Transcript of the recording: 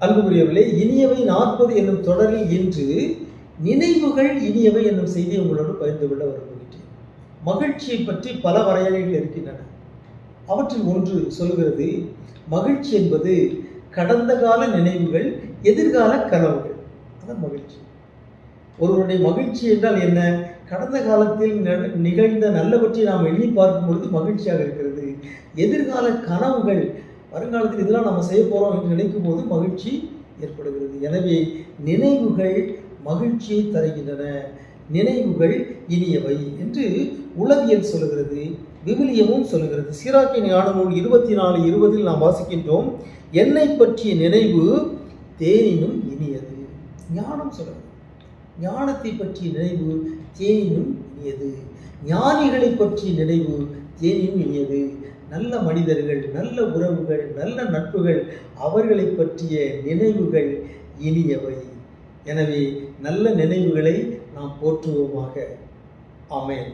அன்புக்குரியவர்களே, இனியவை 40 என்னும் தொடரில் இன்று நினைவுகள் இனியவை என்னும் செய்தியை உங்களோடு பகிர்ந்து கொள்ள விரும்புகின்றேன். மகிழ்ச்சியை பற்றி பல வரையறைகள் இருக்கின்றன. அவற்றில் ஒன்று சொல்கிறது, மகிழ்ச்சி என்பது கடந்த கால நினைவுகள், எதிர்கால கனவுகள். அதான் மகிழ்ச்சி. ஒருவருடைய மகிழ்ச்சி என்றால் என்ன? கடந்த காலத்தில் நிகழ்ந்த நல்லவற்றை நாம் எண்ணி பார்க்கும் பொழுது மகிழ்ச்சியாக இருக்கிறது. எதிர்கால கனவுகள், வருங்காலத்தில் இதெல்லாம் நம்ம செய்ய போகிறோம் என்று நினைக்கும் போது மகிழ்ச்சி ஏற்படுகிறது. எனவே நினைவுகள் மகிழ்ச்சியை தருகின்றன, நினைவுகள் இனியவை என்று உளவியல் சொல்லுகிறது, விவிலியமும் சொல்லுகிறது. சீராக்கின் ஞான நூல் 24:20 நாம் வாசிக்கின்றோம், என்னை பற்றிய நினைவு தேனினும் இனியது. ஞானம் சொல்லுகிறது, ஞானத்தை பற்றிய நினைவு தேனினும் இனியது. ஞானிகளை பற்றிய நினைவு தேனினும் இனியது. நல்ல மனிதர்கள், நல்ல உறவுகள், நல்ல நட்புகள், அவர்களை பற்றிய நினைவுகள் இனியவை. எனவே நல்ல நினைவுகளை நாம் போற்றுவோமாக. ஆமென்.